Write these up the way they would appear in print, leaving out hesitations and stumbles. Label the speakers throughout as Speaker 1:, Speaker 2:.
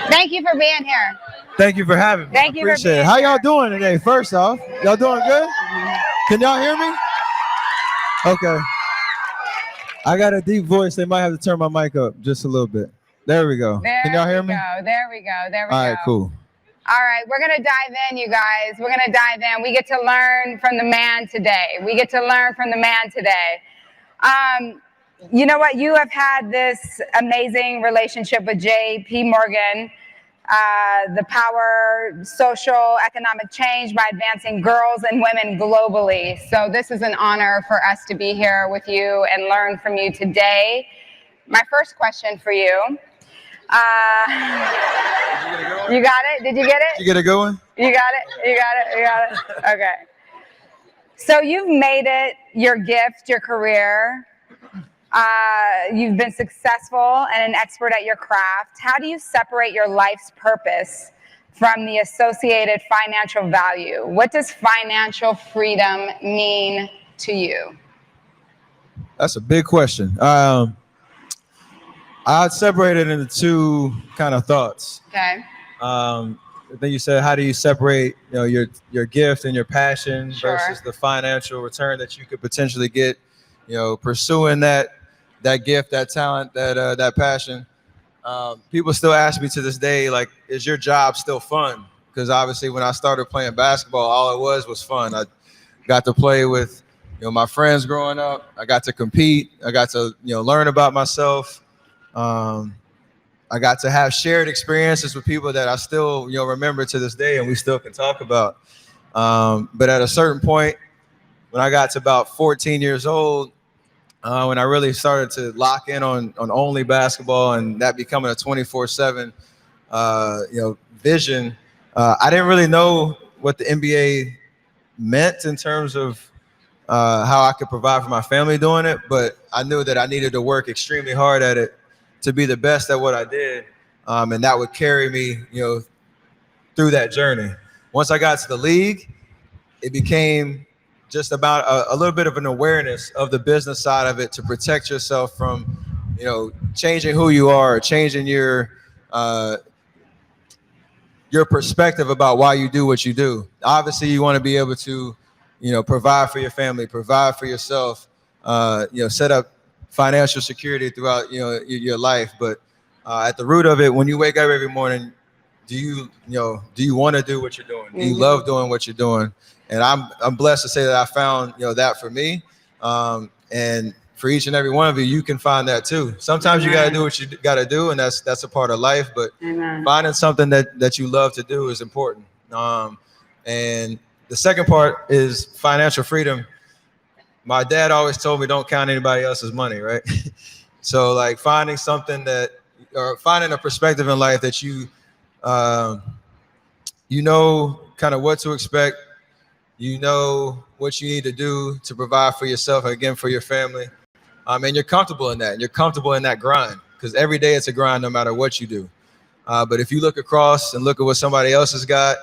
Speaker 1: Thank you for being here.
Speaker 2: Thank you for having me.
Speaker 1: Thank you for
Speaker 2: Appreciate
Speaker 1: being
Speaker 2: it. How
Speaker 1: here.
Speaker 2: y'all doing today? First off, y'all doing good? Can y'all hear me? Okay. I got a deep voice. They might have to turn my mic up just a little bit. There we go. Can y'all hear me?
Speaker 1: There we go. There we
Speaker 2: All
Speaker 1: go.
Speaker 2: right, cool.
Speaker 1: All right, we're going to dive in, you guys. We're going to dive in. We get to learn from the man today. We get to learn from the man today. You know what? You have had this amazing relationship with jpmorgan, the power social economic change by advancing girls and women globally. So this is an honor for us to be here with you and learn from you today. My first question for you. You got it? Did you get it?
Speaker 2: You get it going?
Speaker 1: You got it? You got it? You got it? Okay. So you've made it your gift, your career. You've been successful and an expert at your craft. How do you separate your life's purpose from the associated financial value? What does financial freedom mean to you?
Speaker 2: That's a big question. I'd separate it into two kind of thoughts.
Speaker 1: Okay.
Speaker 2: Then you said, how do you separate, your gift and your passion
Speaker 1: Sure.
Speaker 2: versus the financial return that you could potentially get, pursuing that gift, that talent, that passion. People still ask me to this day, like, is your job still fun? Because obviously when I started playing basketball, all it was fun. I got to play with, my friends growing up. I got to compete. I got to, learn about myself. I got to have shared experiences with people that I still, remember to this day, and we still can talk about. But at a certain point, when I got to about 14 years old, when I really started to lock in on only basketball and that becoming a 24/7, vision, I didn't really know what the NBA meant in terms of how I could provide for my family doing it, but I knew that I needed to work extremely hard at it to be the best at what I did, and that would carry me, through that journey. Once I got to the league, it became just about a little bit of an awareness of the business side of it to protect yourself from, changing who you are, changing your perspective about why you do what you do. Obviously, you want to be able to, provide for your family, provide for yourself, set up financial security throughout, your life. But at the root of it, when you wake up every morning, do you want to do what you're doing? Do you love doing what you're doing? And I'm blessed to say that I found, that for me. And for each and every one of you, you can find that too. Sometimes you got to do what you got to do, and that's a part of life. But finding something that you love to do is important. And the second part is financial freedom. My dad always told me, don't count anybody else's money, right? So like finding a perspective in life that you kind of what to expect, what you need to do to provide for yourself, and again, for your family. And you're comfortable in that, and you're comfortable in that grind, because every day it's a grind no matter what you do. But if you look across and look at what somebody else has got,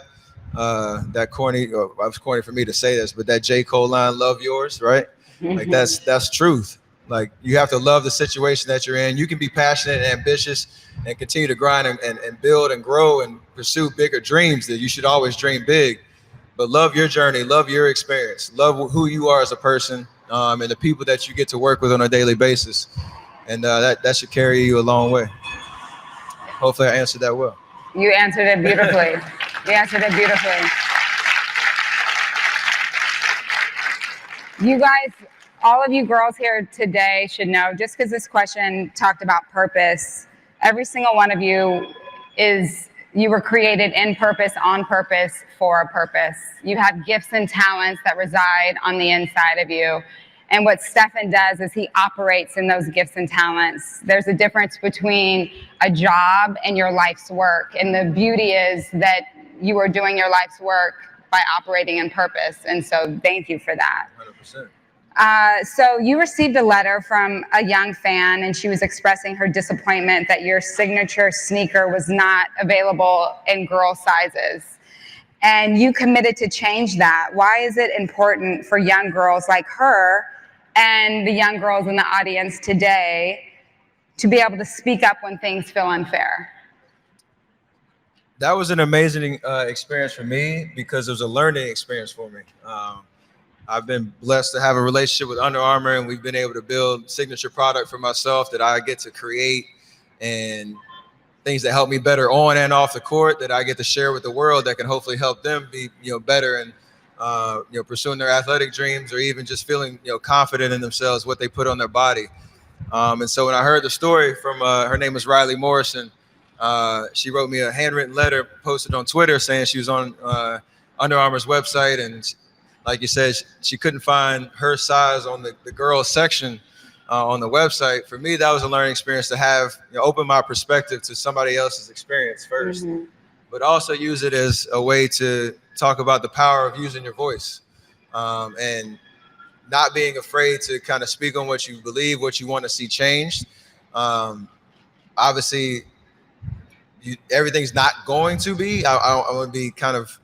Speaker 2: that corny, or it was corny for me to say this, but that J. Cole line, love yours, right? Like that's truth. Like you have to love the situation that you're in. You can be passionate and ambitious and continue to grind and build and grow and pursue bigger dreams. That you should always dream big, but love your journey, love your experience, love who you are as a person, and the people that you get to work with on a daily basis. And that should carry you a long way. Hopefully I answered that well.
Speaker 1: You answered it beautifully. You answered it beautifully. You guys, all of you girls here today should know, just because this question talked about purpose, every single one of you you were created in purpose, on purpose, for a purpose. You have gifts and talents that reside on the inside of you. And what Stephen does is he operates in those gifts and talents. There's a difference between a job and your life's work. And the beauty is that you are doing your life's work by operating in purpose. And so thank you for that.
Speaker 2: 100%.
Speaker 1: So you received a letter from a young fan, and she was expressing her disappointment that your signature sneaker was not available in girl sizes. And you committed to change that. Why is it important for young girls like her and the young girls in the audience today to be able to speak up when things feel unfair?
Speaker 2: That was an amazing experience for me because it was a learning experience for me. I've been blessed to have a relationship with Under Armour, and we've been able to build signature product for myself that I get to create, and things that help me better on and off the court that I get to share with the world that can hopefully help them be, better and, pursuing their athletic dreams, or even just feeling, confident in themselves, what they put on their body. And so when I heard the story from her name is Riley Morrison, she wrote me a handwritten letter, posted on Twitter, saying she was on Under Armour's website, and like you said, she couldn't find her size on the girls section on the website. For me, that was a learning experience to have, open my perspective to somebody else's experience first, but also use it as a way to talk about the power of using your voice, and not being afraid to kind of speak on what you believe, what you want to see changed. Obviously, everything's not going to be. I want to be kind of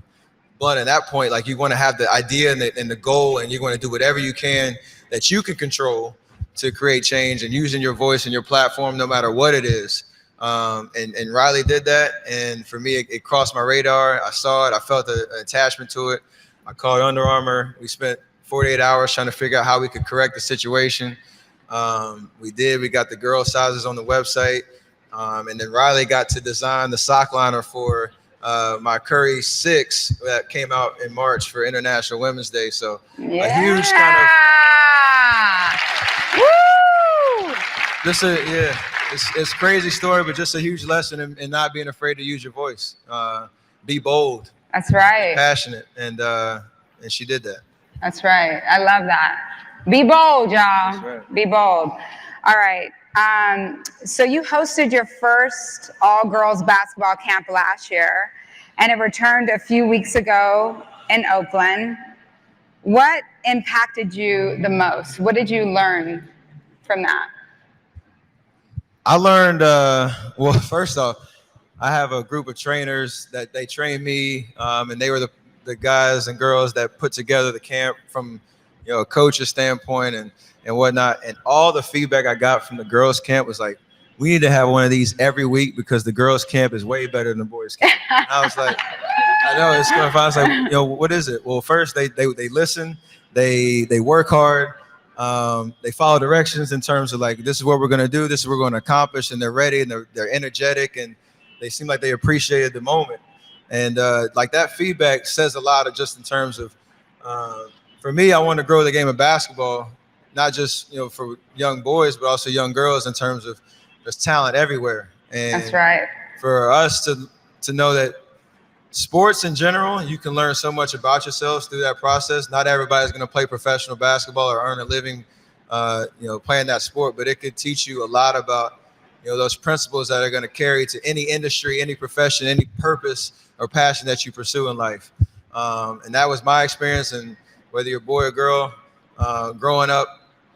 Speaker 2: blunt at that point. Like, you want to have the idea and the goal, and you're going to do whatever you can that you can control to create change, and using your voice and your platform, no matter what it is. And Riley did that. And for me, it crossed my radar. I saw it. I felt an attachment to it. I called Under Armour. We spent 48 hours trying to figure out how we could correct the situation. We did. We got the girl sizes on the website. And then Riley got to design the sock liner for my Curry 6 that came out in March for International Women's Day. So a huge kind of it's crazy story, but just a huge lesson in not being afraid to use your voice. Be bold.
Speaker 1: That's right.
Speaker 2: Passionate, and she did that.
Speaker 1: That's right. I love that. Be bold, y'all.
Speaker 2: That's right.
Speaker 1: Be bold. All right. So you hosted your first all-girls basketball camp last year, and it returned a few weeks ago in Oakland. What impacted you the most? What did you learn from that?
Speaker 2: I learned, well, first off, I have a group of trainers that they train me, and they were the guys and girls that put together the camp from, a coach's standpoint and whatnot. And all the feedback I got from the girls' camp was like, we need to have one of these every week because the girls' camp is way better than the boys' camp. And I was like, I know it's going to find. Like, what is it? Well, first they listen, they work hard, they follow directions in terms of like, this is what we're going to do, this is what we're going to accomplish, and they're ready, and they're energetic, and they seem like they appreciated the moment. And like that feedback says a lot of just in terms of, for me, I want to grow the game of basketball, not just, for young boys, but also young girls, in terms of there's talent everywhere. And
Speaker 1: that's right.
Speaker 2: For us to know that sports in general, you can learn so much about yourselves through that process. Not everybody's going to play professional basketball or earn a living, playing that sport, but it could teach you a lot about, those principles that are going to carry to any industry, any profession, any purpose or passion that you pursue in life. And that was my experience. And whether you're a boy or girl, growing up,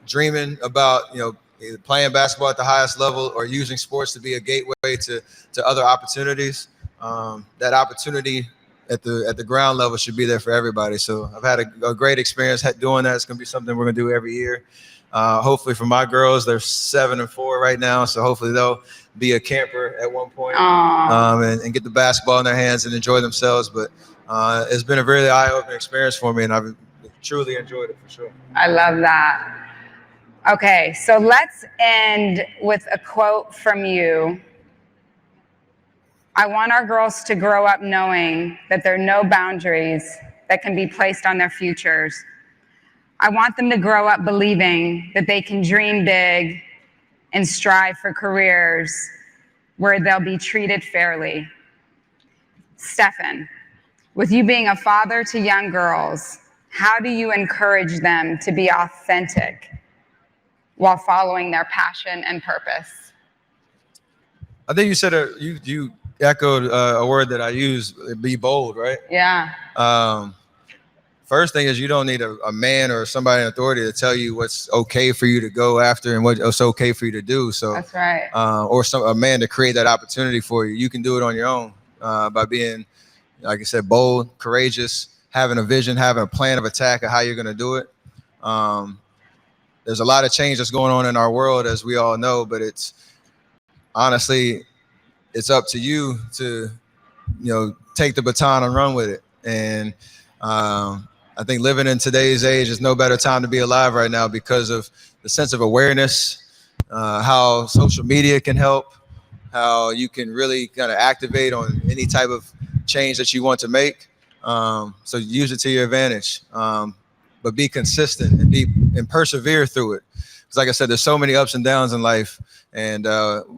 Speaker 2: dreaming about, either playing basketball at the highest level or using sports to be a gateway to other opportunities, that opportunity at the ground level should be there for everybody. So I've had a great experience doing that. It's going to be something we're going to do every year. Hopefully for my girls, they're 7 and 4 right now. So hopefully they'll be a camper at one point, and get the basketball in their hands and enjoy themselves. But it's been a really eye-opening experience for me, and I've truly enjoyed it for sure.
Speaker 1: I love that. Okay, so let's end with a quote from you. I want our girls to grow up knowing that there are no boundaries that can be placed on their futures. I want them to grow up believing that they can dream big and strive for careers where they'll be treated fairly. Stephen, with you being a father to young girls, how do you encourage them to be authentic while following their passion and purpose?
Speaker 2: I think you said you echoed a word that I use, be bold, right?
Speaker 1: Yeah.
Speaker 2: First thing is, you don't need a man or somebody in authority to tell you what's okay for you to go after and what's okay for you to do. So
Speaker 1: that's right.
Speaker 2: Or a man to create that opportunity for you. You can do it on your own by being, like I said, bold, courageous, having a vision, having a plan of attack of how you're going to do it. There's a lot of change that's going on in our world, as we all know, but it's honestly, it's up to you to take the baton and run with it. And I think living in today's age is no better time to be alive right now because of the sense of awareness, how social media can help, how you can really kind of activate on any type of change that you want to make. So use it to your advantage, but be consistent and persevere through it. Because like I said, there's so many ups and downs in life, and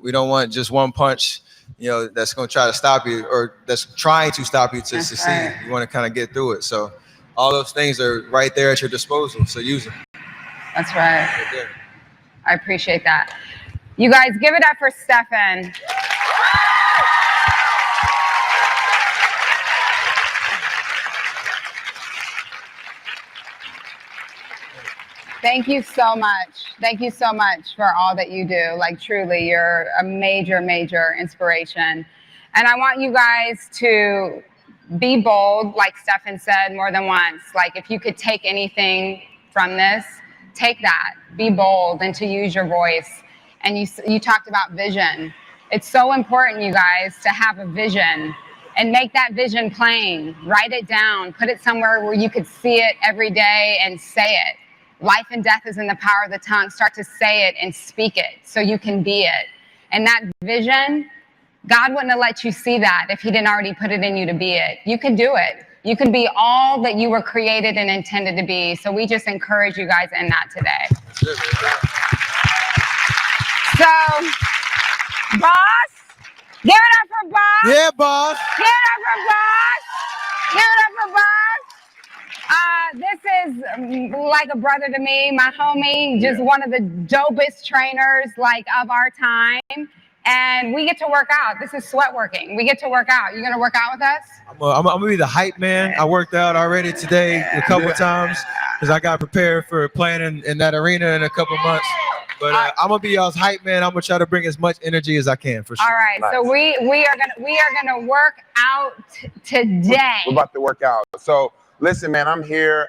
Speaker 2: we don't want just one punch, that's going to try to stop you or that's trying to stop you to succeed. Right. You want to kind of get through it. So all those things are right there at your disposal. So use them.
Speaker 1: That's right. I appreciate that. You guys, give it up for Stephen. Thank you so much. Thank you so much for all that you do. Like, truly, you're a major, major inspiration. And I want you guys to be bold, like Stephen said more than once. Like, if you could take anything from this, take that. Be bold and to use your voice. And you talked about vision. It's so important, you guys, to have a vision and make that vision plain. Write it down. Put it somewhere where you could see it every day and say it. Life and death is in the power of the tongue. Start to say it and speak it so you can be it. And that vision, God wouldn't have let you see that if he didn't already put it in you to be it. You could do it. You could be all that you were created and intended to be. So we just encourage you guys in that today. So, boss, give it up for boss.
Speaker 2: Yeah, boss.
Speaker 1: Give it up for boss. Give it up for boss. This is like a brother to me, my homie, just one of the dopest trainers of our time. And we get to work out. This is Sweatworking. We get to work out. You gonna work out with us?
Speaker 2: I'm gonna be the hype man. I worked out already today a couple of times because I got prepared for playing in that arena in a couple months. But I'm gonna be y'all's hype man. I'm gonna try to bring as much energy as I can for sure.
Speaker 1: All right. Nice. So we are gonna work out today.
Speaker 3: We're about to work out. So listen, man, I'm here.